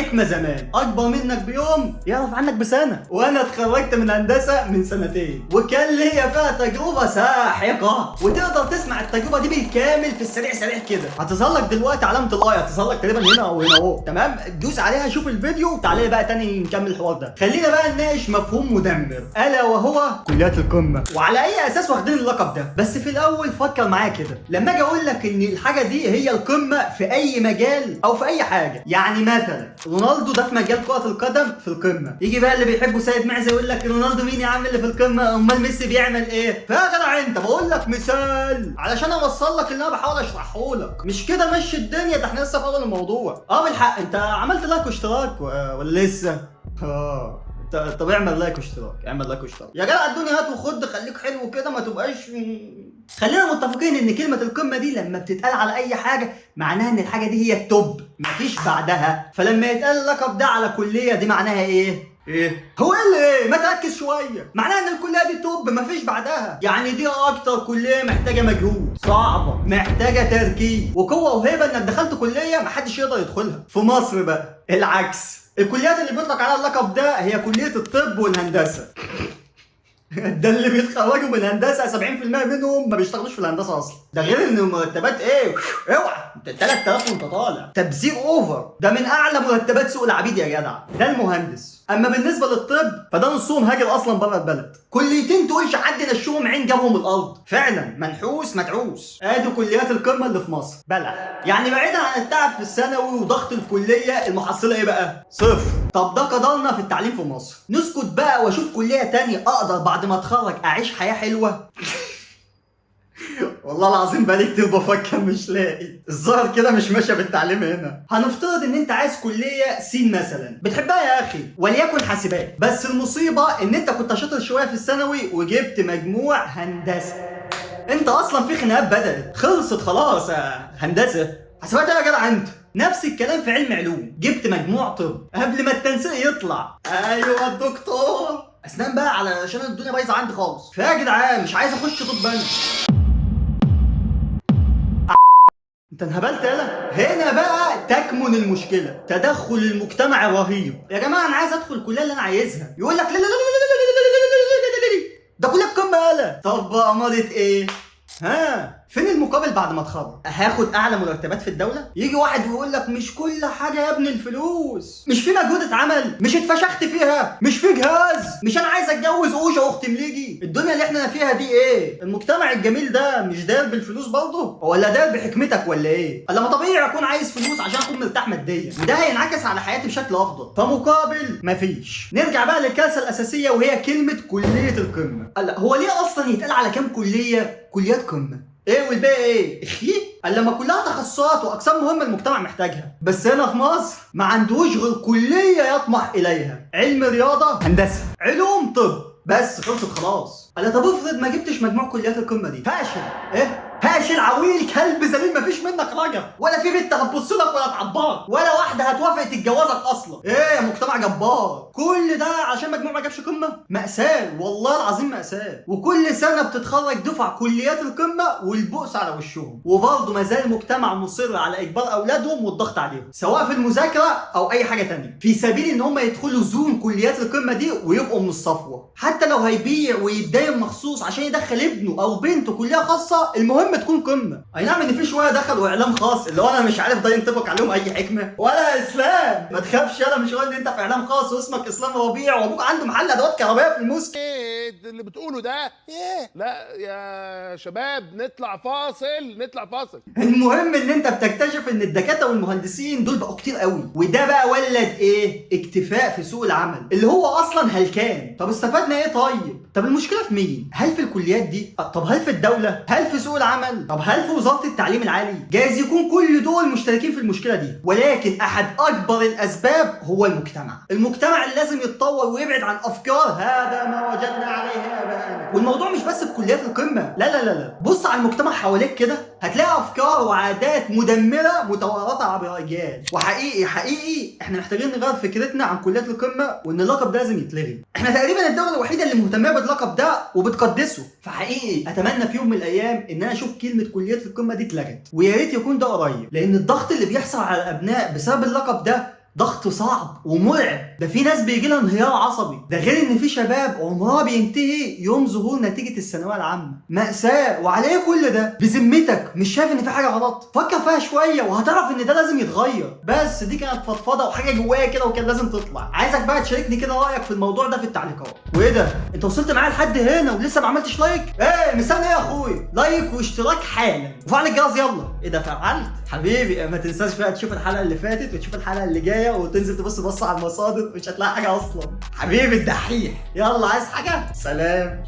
حكمة زمان اكبر منك بيوم يعرف عنك بسنة. وانا اتخرجت من هندسة من سنتين وكان ليا فيها تجربة ساحقة، وتقدر تسمع التجربة دي بالكامل في السريع سريع كده. هتظهر لك دلوقتي علامة الاي، هتظهر لك تقريبا هنا او هنا اهو، تمام؟ دوس عليها شوف الفيديو وتعالى بقى تاني نكمل الحوار ده. خلينا بقى نناقش مفهوم مدمر الا وهو كليات القمة، وعلى اي اساس واخدين اللقب ده. بس في الاول فكر معايا كده، لما اجي اقول لك ان الحاجة دي هي القمة في اي مجال او في اي حاجة، يعني مثلا رونالدو ده في مجال كرة القدم في القمة، يجي بقى اللي بيحبوا سيد معزة يقول لك رونالدو مين يا عم اللي في القمة، امال ميسي بيعمل ايه؟ فيا جدع انت بقول لك مثال علشان اوصل لك اللي انا بحاول اشرحه لك، مش كده مشي الدنيا، ده احنا لسه في اول الموضوع. بالحق انت عملت لايك واشتراك ولا لسه؟ طب اعمل لايك واشتراك، اعمل لايك واشتراك يا جدع، الدنيا هات وخد، خليك حلو كده ما تبقاش. خلينا متفقين ان كلمة القمة دي لما بتتقال على اي حاجة معناها ان الحاجة دي هي التوب مفيش بعدها. فلما يتقال اللقب ده على كلية دي معناها ايه؟ هو ايه؟ ما تركز شويه، معناها ان الكليه دي توب مفيش بعدها، يعني دي اكتر كليه محتاجه مجهود، صعبه، محتاجه تركيز وقوه وهيبه، انك دخلت كليه محدش يقدر يدخلها. في مصر بقى العكس، الكليات اللي بيطلق عليها اللقب ده هي كليه الطب والهندسه. ده اللي بيتخرجوا من الهندسه 70% منهم ما بيشتغلوش في الهندسه اصلا، ده غير ان المرتبات ايه؟ اوعى 3000 وانت طالع، تبذير اوفر، ده من اعلى مرتبات سوق العبيد يا جدع، ده المهندس. اما بالنسبه للطب فده نصهم هاجر اصلا بره البلد، كليتين تقولش حد نشوهم عين جابهم الارض، فعلا منحوس مدعوس. ادي كليات القمه اللي في مصر بلح، يعني بعيدا عن التعب في الثانوي وضغط الكليه المحصله ايه بقى؟ صفر. طب ده قدرنا في التعليم في مصر، نسكت بقى واشوف كليه تانية اقدر بعد ما اتخرج اعيش حياه حلوه؟ والله العظيم بقالي كتير بفكر مش لاقي، الظاهر كده مش ماشيه بالتعليم هنا. هنفترض ان انت عايز كليه سين مثلا بتحبها يا اخي، وليكن حاسبات، بس المصيبه ان انت كنت شاطر شويه في الثانوي وجبت مجموع هندسه، انت اصلا في خناقات بدات خلصت خلاص. هندسه حاسبات يا جدع انت. نفس الكلام في علم علوم، جبت مجموع طب قبل ما التنسيق يطلع، ايوه الدكتور اسنان بقى علشان الدنيا بايظه عندي خالص، فيا جدعان مش عايز اخش طب انا. انت انهبلت يالا. هنا بقى تكمن المشكله، تدخل المجتمع الرهيب. يا جماعه انا عايز ادخل الكليه اللي انا عايزها، يقول لك لا لا لا لا ده كليه قمه يالا. طب امرت ايه؟ ها فين المقابل بعد ما اتخرج؟ هاخد اعلى مرتبات في الدوله؟ يجي واحد ويقول لك مش كل حاجه يا ابني الفلوس، مش في مجهود اتعمل، مش اتفشخت فيها، مش في جهاز، مش انا عايز اتجوز اوجه واخت مليجي. الدنيا اللي احنا فيها دي ايه؟ المجتمع الجميل ده مش داير بالفلوس برضه ولا داير بحكمتك ولا ايه؟ الا ما طبيعي اكون عايز فلوس عشان اكون مرتاح ماديا، وده هينعكس على حياتي بشكل افضل، فمقابل مفيش. نرجع بقى للكارثه الاساسيه وهي كلمه كليه القمه. هو ليه اصلا يتقال على كام كليه كليات قمه؟ ايه والباقي ايه؟ اخي لما كلها تخصصات واقسام مهمه المجتمع محتاجها، بس هنا في مصر ما عندوش غير كليه يطمح اليها، علم رياضه هندسه علوم طب، بس خلصت خلاص. طب افرض ما جبتش مجموع كليات القمه دي، فاشل. ايه فاشل عويل كلب ذليل مفيش منك رجا، ولا في بنت هتبص لك ولا تعبرك، ولا واحده هتوافق تتجوزك اصلا. ايه مجتمع جبار، كل ده عشان مجموع ما جابش قمه؟ مأساة والله العظيم مأساة. وكل سنه بتتخرج دفع كليات القمه والبؤس على وشهم، وبرضه ما زال المجتمع مصر على اجبار اولادهم والضغط عليهم سواء في المذاكره او اي حاجه تانية، في سبيل ان هم يدخلوا زون كليات القمه دي ويبقوا من الصفوه، حتى لو هيبيع ويتداين مخصوص عشان يدخل ابنه او بنته كليه خاصه، المهم تكون قمه. اي نعم ان في شويه دخلوا اعلام خاص اللي هو انا مش عارف ده ينطبق عليهم اي حكمه ولا اسلام. ما تخافش انا مش قلت انت في اعلام خاص واسمك اسلام ربيع وابوك عنده محل ادوات كهربائيه في الموسك؟ ايه اللي بتقوله ده؟ ايه؟ لا يا شباب نطلع فاصل، نطلع فاصل. المهم ان انت بتكتشف ان الدكاتره والمهندسين دول بقوا كتير قوي، وده بقى ولد ايه؟ اكتفاء في سوق العمل اللي هو اصلا هلكان. طب استفدنا ايه طيب؟ طب المشكله في مين؟ هل في الكليات دي؟ طب هل في الدوله؟ هل في سوق العمل؟ طب هل في وزاره التعليم العالي؟ جايز يكون كل دول مشتركين في المشكله دي، ولكن احد اكبر الاسباب هو المجتمع اللي لازم يتطور ويبعد عن افكار هذا ما وجدنا عليه اباءنا. والموضوع مش بس في كليات القمه، لا لا لا لا، بص على المجتمع حواليك كده هتلاقي افكار وعادات مدمره متوارثه عبر الاجيال. وحقيقي احنا محتاجين نغير فكرتنا عن كليات القمه، وان اللقب ده لازم يتلغي. احنا تقريبا الدوله الوحيده اللي مهتمه باللقب ده وبتقدسه، فحقيقي اتمنى في يوم من الايام ان انا اشوف كلمه كليات القمه دي اتلغت، ويا ريت يكون ده قريب، لان الضغط اللي بيحصل على الابناء بسبب اللقب ده ضغط صعب ومرعب، ده في ناس بيجي لها انهيار عصبي، ده غير ان في شباب عمرها بينتهي يوم ظهور نتيجه الثانويه العامه. مأساة. وعليه كل ده؟ بذمتك مش شايف ان في حاجه غلط؟ فكر فيها شويه وهتعرف ان ده لازم يتغير. بس دي كانت فضفضه وحاجه جوايا كده وكان لازم تطلع. عايزك بقى تشاركني كده رايك في الموضوع ده في التعليقات. وايه ده؟ انت وصلت معايا لحد هنا ولسه ما عملتش لايك؟ ايه مستني ايه يا اخوي؟ لايك واشتراك حالا وفعل الجرس يلا. ايه ده فعلت؟ حبيبي ما تنساش بقى تشوف الحلقه اللي فاتت وتشوف الحلقه اللي جايه وتنزل تبص بص على المصادر، مش هتلاقي حاجه اصلا. حبيبي الدحيح. يلا عايز حاجه؟ سلام.